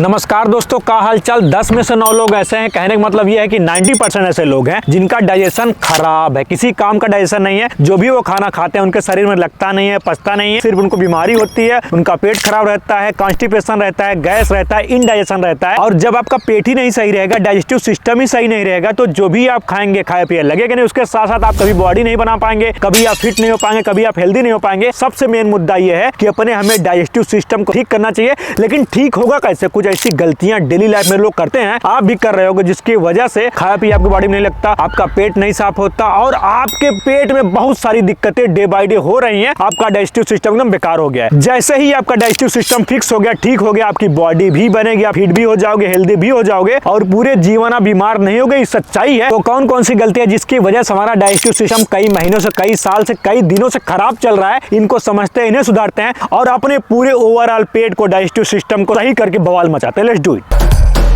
नमस्कार दोस्तों, का हालचाल। 10 में से 9 लोग ऐसे हैं, कहने का मतलब ये है कि 90% ऐसे लोग हैं जिनका डाइजेशन खराब है, किसी काम का डाइजेशन नहीं है। जो भी वो खाना खाते हैं उनके शरीर में लगता नहीं है, पचता नहीं है, सिर्फ उनको बीमारी होती है, उनका पेट खराब रहता है, कॉन्स्टिपेशन रहता है, गैस रहता है, इनडाइजेशन रहता है। और जब आपका पेट ही नहीं सही रहेगा, डाइजेस्टिव सिस्टम ही सही नहीं रहेगा, तो जो भी आप खाएंगे खाए पिए लगेगा नहीं। उसके साथ साथ आप कभी बॉडी नहीं बना पाएंगे, कभी आप फिट नहीं हो पाएंगे, कभी आप हेल्दी नहीं हो पाएंगे। सबसे मेन मुद्दा ये है कि अपने हमें डाइजेस्टिव सिस्टम को ठीक करना चाहिए। लेकिन ठीक होगा कैसे? कुछ ऐसी गलतियां डेली लाइफ में लोग करते हैं, आप भी कर रहे होगे, जिसकी वजह से खाया पिया आपकी बॉडी में नहीं लगता, आपका पेट नहीं साफ होता और आपके पेट में बहुत सारी दिक्कतें डे बाय डे हो रही हैं। आपका डाइजेस्टिव सिस्टम एकदम बेकार हो गया है। जैसे ही आपका डाइजेस्टिव सिस्टम फिक्स हो गया, ठीक हो गया, आपकी बॉडी भी बनेगी, आप फिट भी हो जाओगे, हेल्दी भी हो जाओगे और पूरे जीवन आप बीमार नहीं होगे। ये सच्चाई है। तो कौन कौन सी गलतियां जिसकी वजह से हमारा डाइजेस्टिव सिस्टम कई महीनों से, कई साल से, कई दिनों से खराब चल रहा है, इनको समझते हैं, इन्हें सुधारते हैं और अपने पूरे ओवरऑल पेट को, डाइजेस्टिव सिस्टम को सही करके बवाल मचाते हैं। Let's do it.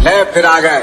ले फिर आ गए।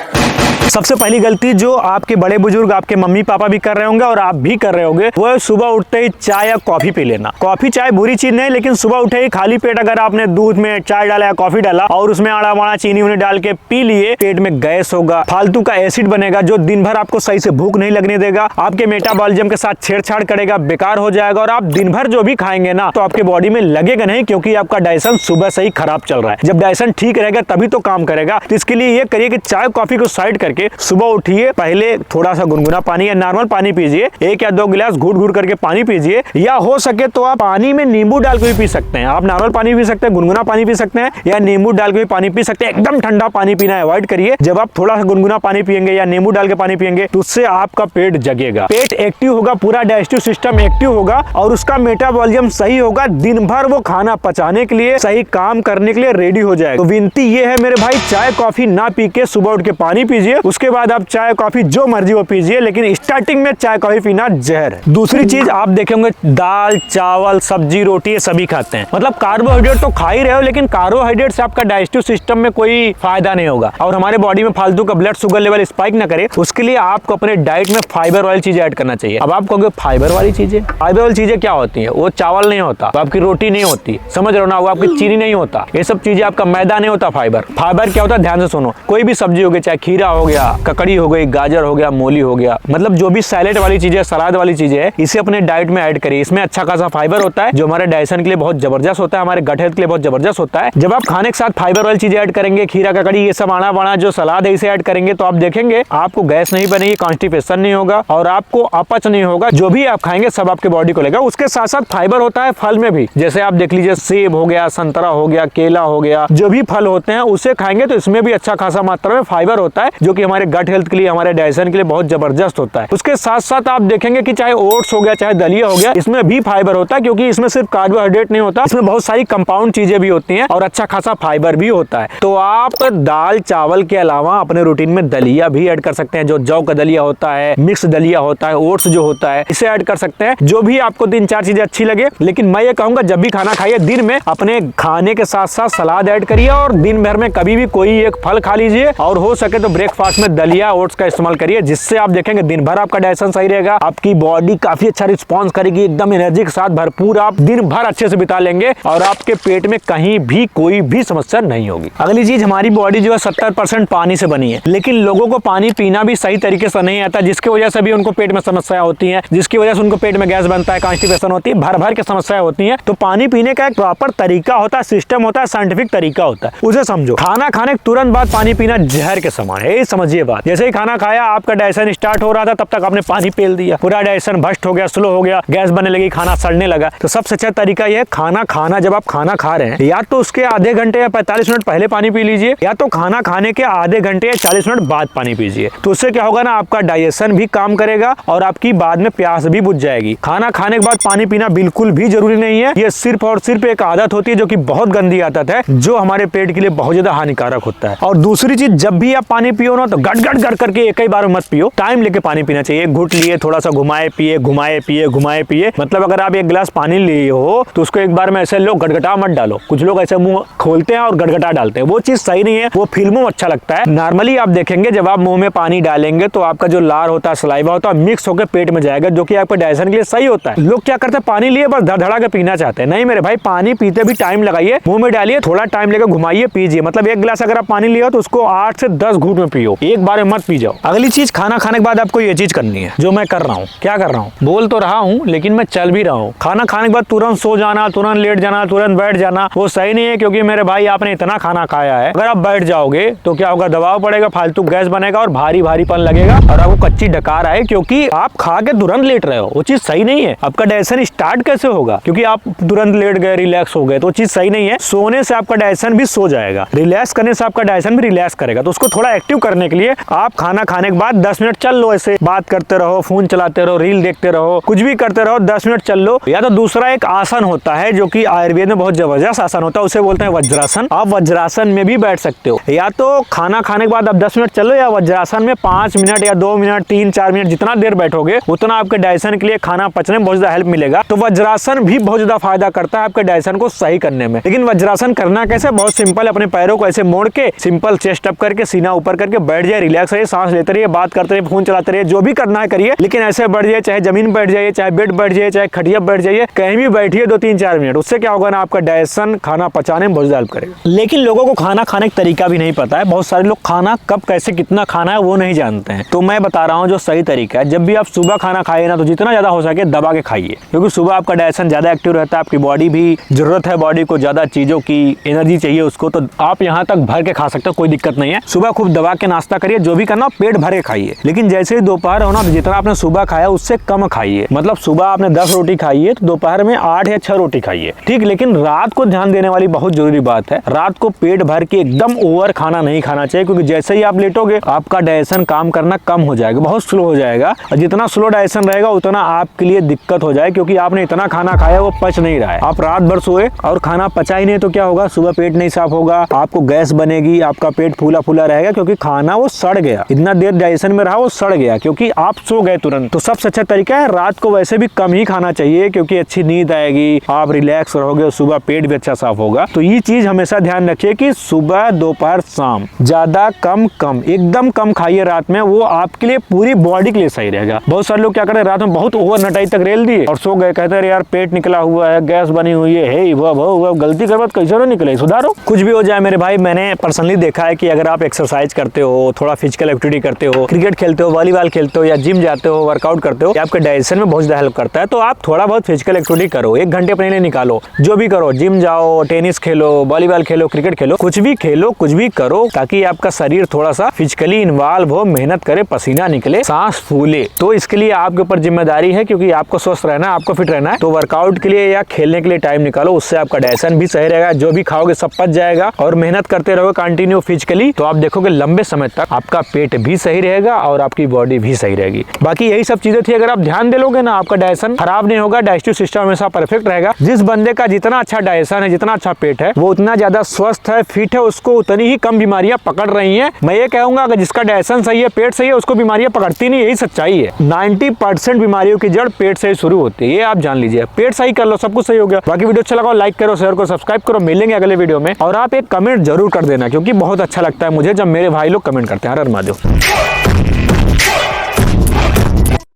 सबसे पहली गलती जो आपके बड़े बुजुर्ग, आपके मम्मी पापा भी कर रहे होंगे और आप भी कर रहे होंगे, वो है सुबह उठते ही चाय या कॉफी पी लेना। कॉफी चाय बुरी चीज नहीं, लेकिन सुबह उठे ही खाली पेट अगर आपने दूध में चाय डाला या कॉफी डाला और उसमें आड़ा वाड़ा चीनी उन्हें डाल के पी लिए, पेट में गैस होगा, फालतू का एसिड बनेगा जो दिन भर आपको सही से भूख नहीं लगने देगा, आपके मेटाबॉलिज्म के साथ छेड़छाड़ करेगा, बेकार हो जाएगा और आप दिन भर जो भी खाएंगे ना तो आपके बॉडी में लगेगा नहीं, क्योंकि आपका डाइजेशन सुबह से ही खराब चल रहा है। जब डाइजेशन ठीक रहेगा तभी तो काम करेगा। तो इसके लिए ये करिए कि चाय कॉफी को साइड करके सुबह उठिए, पहले थोड़ा सा गुनगुना पानी या नॉर्मल पानी पीजिए, 1 या 2 गिलास घूट घूट करके पानी पीजिए, या हो सके तो आप पानी में नींबू डाल के भी पी सकते हैं। आप नॉर्मल पानी पी सकते हैं, गुनगुना पानी पी सकते हैं या नींबू डाल के भी पानी पी सकते हैं। एकदम ठंडा पानी पीना अवॉइड करिए। जब आप थोड़ा सा गुनगुना पानी पियेंगे या नींबू डाल के पानी पियेंगे तो उससे आपका पेट जगेगा, पेट एक्टिव होगा, पूरा डाइजेस्टिव सिस्टम एक्टिव होगा और उसका मेटाबॉलिज्म सही होगा। दिन भर वो खाना पचाने के लिए, सही काम करने के लिए रेडी हो जाएगा। तो विनती ये है मेरे भाई, चाय कॉफी ना पी के सुबह उठ के पानी पीजिए। उसके बाद आप चाय कॉफी जो मर्जी वो पीजिए, लेकिन स्टार्टिंग में चाय कॉफी पीना जहर है। दूसरी चीज आप देखेंगे, दाल चावल सब्जी रोटी ये सभी खाते हैं, मतलब कार्बोहाइड्रेट तो खा ही रहे हो, लेकिन कार्बोहाइड्रेट से आपका डाइजेस्टिव सिस्टम में कोई फायदा नहीं होगा और हमारे बॉडी में फालतू का ब्लड शुगर लेवल स्पाइक ना करे। उसके लिए आपको अपने डाइट में फाइबर वाली चीजें ऐड करना चाहिए। अब आप कहोगे फाइबर वाली चीजें, फाइबर वाली चीजें क्या होती है? वो चावल नहीं होता, वो आपकी रोटी नहीं होती, समझ रहे हो ना, वो आपकी चीनी नहीं होता, ये सब चीजें आपका मैदा नहीं होता। फाइबर क्या होता है? ध्यान से सुनो। कोई भी सब्जी हो गई, चाहे खीरा हो गया, ककड़ी हो गई, गाजर हो गया, मूली हो गया, मतलब जो भी सैलेड वाली चीजें, सलाद वाली चीजें है, इसे अपने डाइट में ऐड करिए। इसमें अच्छा खासा फाइबर होता है जो हमारे डाइजेशन के लिए बहुत जबरदस्त होता है, हमारे गट हेल्थ के लिए बहुत जबरदस्त होता है। जब आप खाने के साथ फाइबर वाली चीजें ऐड करेंगे, खीरा ककड़ी ये सब आना बाना जो सलाद है इसे ऐड करेंगे, तो आप देखेंगे आपको गैस नहीं बनेगी, कॉन्स्टिपेशन नहीं होगा और आपको अपच नहीं होगा। जो भी आप खाएंगे सब आपके बॉडी को लगेगा। उसके साथ साथ फाइबर होता है फल में भी, जैसे आप देख लीजिए सेब हो गया, संतरा हो गया, केला हो गया, जो भी फल होते हैं उसे खाएंगे तो इसमें भी अच्छा खासा मात्रा में फाइबर होता है, जो कि हमारे गट हेल्थ के लिए, हमारे डाइजेशन के लिए बहुत जबरदस्त होता है। उसके साथ साथ आप देखेंगे कि चाहे ओट्स हो गया, चाहे दलिया हो गया, इसमें भी फाइबर होता है, क्योंकि इसमें सिर्फ कार्बोहाइड्रेट नहीं होता, इसमें बहुत सारी कंपाउंड चीजें भी होती हैं और अच्छा खासा फाइबर भी होता है। तो आप दाल चावल के अलावा अपने रूटीन में दलिया भी ऐड कर सकते हैं, जो जौ का दलिया होता है, मिक्स दलिया होता है, ओट्स जो होता है, इसे ऐड कर सकते हैं। जो भी आपको 3-4 चीजें अच्छी लगे, लेकिन मैं ये कहूंगा जब भी खाना खाइए दिन में अपने खाने के साथ साथ सलाद ऐड करिए और दिन भर में कभी भी कोई एक फल खा लीजिए और हो सके तो ब्रेकफास्ट में दलिया ओट्स का इस्तेमाल करिए, जिससे आप देखेंगे दिन भर आपका डाइजेशन सही रहेगा, आपकी बॉडी काफी अच्छा रिस्पांस करेगी, एकदम एनर्जी के साथ भरपूर आप दिन भर अच्छे से बिता लेंगे और आपके पेट में कहीं भी कोई भी समस्या नहीं होगी। अगली चीज, हमारी बॉडी जो है 70% पानी से बनी है, लेकिन लोगों को पानी पीना भी सही तरीके से नहीं आता, जिसकी वजह से भी उनको पेट में समस्या होती है, जिसकी वजह से उनको पेट में गैस बनता है, कॉन्स्टिपेशन होती है, भर भर के समस्याएं होती है। तो पानी पीने का एक प्रॉपर तरीका होता है, सिस्टम होता है, साइंटिफिक तरीका होता है, उसे समझो। खाना खाने के तुरंत बाद पानी पीना जहर के समान है, समझिए बात। जैसे ही खाना खाया, आपका डाइजेशन स्टार्ट हो रहा था, तब तक आपने पानी पेल दिया, पूरा डाइजेशन भस्ट हो गया, स्लो हो गया, गैस बनने लगी, खाना सड़ने लगा। तो सबसे अच्छा तरीका यह है, खाना खाना जब आप खाना खा रहे हैं, या तो उसके आधे घंटे या 45 मिनट पहले पानी पी लीजिए, या तो खाना खाने के आधे घंटे या 40 मिनट बाद पानी पीजिए। तो उससे क्या होगा ना, आपका डाइजेशन भी काम करेगा और आपकी बाद में प्यास भी बुझ जाएगी। खाना खाने के बाद पानी पीना बिल्कुल भी जरूरी नहीं है, ये सिर्फ और सिर्फ एक आदत होती है, जो कि बहुत गंदी आदत है, जो हमारे पेट के लिए बहुत ज्यादा हानिकारक होता है। और दूसरी चीज, जब भी आप पानी पियो ना तो गट गट गट करके एक ही बार मत पियो, टाइम लेके पानी पीना चाहिए। एक घुट लिए, थोड़ा सा घुमाए पिए, घुमाए पिए, घुमाए पिए। मतलब अगर आप एक गिलास पानी लिए हो तो उसको एक बार में ऐसे लो, गटगटा मत डालो। कुछ लोग ऐसे मुंह खोलते हैं और गटगटा डालते हैं, वो चीज सही नहीं है। वो फिल्मों में अच्छा लगता है। नॉर्मली आप देखेंगे जब आप मुंह में पानी डालेंगे तो आपका जो लार होता है, सलाइवा होता है, मिक्स होकर पेट में जाएगा, जो कि आपके डाइजेशन के लिए सही होता है। लोग क्या करते हैं, पानी लिए बस धड़धड़ा के पीना चाहते हैं। नहीं मेरे भाई, पानी पीते भी टाइम लगाइए, मुंह में डालिए, थोड़ा टाइम लेकर घुमाइए, पीजिए। मतलब एक गिलास अगर आप पानी लिया तो उसको 8 से 10 घूंट में पियो, एक बार में मत पी जाओ। अगली चीज, खाना खाने के बाद आपको ये चीज करनी है जो मैं कर रहा हूँ। क्या कर रहा हूँ, बोल तो रहा हूँ लेकिन मैं चल भी रहा हूँ। खाना खाने के बाद तुरंत सो जाना, तुरंत लेट जाना, तुरंत बैठ जाना, वो सही नहीं है। क्योंकि मेरे भाई आपने इतना खाना खाया है, अगर आप बैठ जाओगे तो क्या होगा, दबाव पड़ेगा, फालतू गैस बनेगा और भारी भारीपन लगेगा और आपको कच्ची डकार आए, क्योंकि आप खा के तुरंत लेट रहे हो। वो चीज सही नहीं है। आपका डाइजेशन स्टार्ट कैसे होगा, क्योंकि आप तुरंत लेट गए, रिलैक्स हो गए, तो चीज सही नहीं है। सोने से आपका डाइजेशन भी सो जाएगा, रिलैक्स करने से आपका डाइजेशन भी रिलैक्स करेगा। तो उसको थोड़ा एक्टिव करने के लिए आप खाना खाने के बाद 10 मिनट चल लो, ऐसे बात करते रहो, फोन चलाते रहो, रील देखते रहो, कुछ भी करते रहो, 10 मिनट चल लो। या तो दूसरा एक आसन होता है जो कि आयुर्वेद में बहुत जबरदस्त आसन होता है, उसे बोलते हैं वज्रासन। आप वज्रासन में भी बैठ सकते हो। या तो खाना खाने के बाद आप 10 मिनट चलो, या वज्रासन में 5 मिनट या 2 मिनट 3-4 मिनट जितना देर बैठोगे उतना आपके डाइजेशन के लिए खाना पचने में बहुत ज्यादा हेल्प मिलेगा। तो वज्रासन भी बहुत ज्यादा फायदा करता है आपके डाइजेशन को सही करने में। लेकिन वज्रासन करना कैसे, बहुत सिंपल, अपने पैरों को ऐसे मोड़ के सिंपल चेस्ट अप करके सीना ऊपर करके बैठ जाए, रिलैक्स रहिए, सांस लेते रहिए, बात करते रहिए, फोन चलाते रहिए, जो भी करना है करिए, लेकिन ऐसे बैठ जाइए, चाहे जमीन बैठ जाइए, चाहे बेड बैठ जाइए, चाहे खटिया बैठ जाइए, कहीं भी बैठिए 2-3-4 मिनट। उससे क्या होगा ना, आपका डाइजेशन खाना पचाने में बहुत ज्यादा हेल्प करेगा। लेकिन लोगों को खाना खाने का तरीका भी नहीं पता है। बहुत सारे लोग खाना कब कैसे कितना खाना है वो नहीं जानते हैं। तो मैं बता रहा हूँ जो सही तरीका है। जब भी आप सुबह खाना खाइए ना तो जितना ज्यादा हो सके दबा के खाइए, क्योंकि सुबह आपका डाइजेशन ज्यादा एक्टिव रहता है, आपकी बॉडी भी जरूरत है, बॉडी को ज्यादा चीजों की एनर्जी चाहिए उसको, तो आप यहाँ तक भर के खा सकते हो, कोई दिक्कत नहीं है। सुबह खूब दबा के नाश्ता करिए, जो भी करना पेट भर के खाइए। लेकिन जैसे ही दोपहर हो ना तो जितना आपने सुबह खाया उससे कम खाइए। मतलब सुबह आपने 10 रोटी खाई है तो दोपहर में 8 या 6 रोटी खाइए, ठीक। लेकिन रात को ध्यान देने वाली बहुत जरूरी बात है, रात को पेट भर के एकदम ओवर खाना नहीं खाना चाहिए, क्योंकि जैसे ही आप लेटोगे आपका डाइजेशन काम करना कम हो जाएगा, बहुत स्लो हो जाएगा। और जितना स्लो डाइजेशन रहेगा उतना आपके लिए दिक्कत हो जाए, क्योंकि आपने इतना खाना खाया वो पच नहीं रहा है। आप रात भर सोए और खाना पचा ही नहीं तो क्या होगा, सुबह पेट नहीं साफ होगा, आपको गैस बनेगी, आपका पेट फूला फूला रहेगा, क्योंकि खाना वो सड़ गया, इतना देर डाइजेशन में रहा वो सड़ गया, क्योंकि आप सो गए तुरंत। तो सबसे अच्छा तरीका है रात को वैसे भी कम ही खाना चाहिए, क्योंकि अच्छी नींद आएगी, आप रिलैक्स रहोगे, सुबह पेट भी अच्छा साफ होगा। तो ये चीज हमेशा ध्यान रखिए कि सुबह दोपहर शाम ज्यादा कम एकदम कम खाइए रात में, वो आपके लिए पूरी बॉडी के लिए सही रहेगा। बहुत सारे लोग क्या करते हैं, रात में बहुत ओवर नटाई तक रेल दिए और सो गए, कहते हैं यार पेट निकला हुआ है, गैस बनी हुई है, वो गलती कर बात कैसे ना निकले, सुधारो। कुछ भी हो जाए मेरे भाई, मैंने पर्सनली देखा है कि अगर आप एक्सरसाइज करते हो, थोड़ा फिजिकल एक्टिविटी करते हो, क्रिकेट खेलते हो, वॉलीबॉल खेलते हो या जिम जाते हो, वर्कआउट करते हो, आपके डाइजेशन में बहुत ज्यादा हेल्प करता है। तो आप थोड़ा बहुत फिजिकल एक्टिविटी करो, 1 घंटे अपने लिए निकालो, जो भी करो, जिम जाओ, टेनिस खेलो, वॉलीबॉल खेलो, क्रिकेट खेलो, कुछ भी खेलो, कुछ भी करो, ताकि आपका शरीर थोड़ा सा फिजिकली इन्वॉल्व हो, मेहनत करे, पसीना निकले, सांस फूले। तो इसके लिए आपके ऊपर जिम्मेदारी है, क्योंकि आपको स्वस्थ रहना है, आपको फिट रहना है। तो वर्कआउट के लिए या खेलने के लिए टाइम निकालो, उससे आपका डाइजेशन भी सही रहेगा, जो भी खाओगे सब पच जाएगा, और मेहनत करते रहोगे कंटिन्यू फिजिकली, तो आप देखोगे लंबे समय तक आपका पेट भी सही रहेगा और आपकी बॉडी भी सही रहेगी। बाकी यही सब चीजें थी, अगर आप ध्यान दे लोगे ना आपका डाइजेशन खराब नहीं होगा, डाइजेस्टिव सिस्टम हमेशा परफेक्ट रहेगा। जिस बंदे का जितना अच्छा डाइजेशन है, जितना अच्छा पेट है, वो उतना ज्यादा स्वस्थ है, फिट है, उसको उतनी ही कम बीमारियां पकड़ रही हैं। मैं ये कहूंगा अगर जिसका डाइजेशन सही है, पेट सही है, उसको बीमारियां पकड़ती नहीं, यही सच्चाई है। 90% बीमारियों की जड़ पेट से ही शुरू होती है, ये आप जान लीजिए। पेट सही कर लो, सब कुछ सही हो गया। बाकी वीडियो अच्छा लगा लाइक करो, शेयर करो, सब्सक्राइब करो। मिलेंगे अगले वीडियो में, और आप एक कमेंट जरूर कर देना, क्योंकि बहुत अच्छा लगता है मुझे जब मेरे भाई लोग कमेंट करते हैं। हर हर महादेव।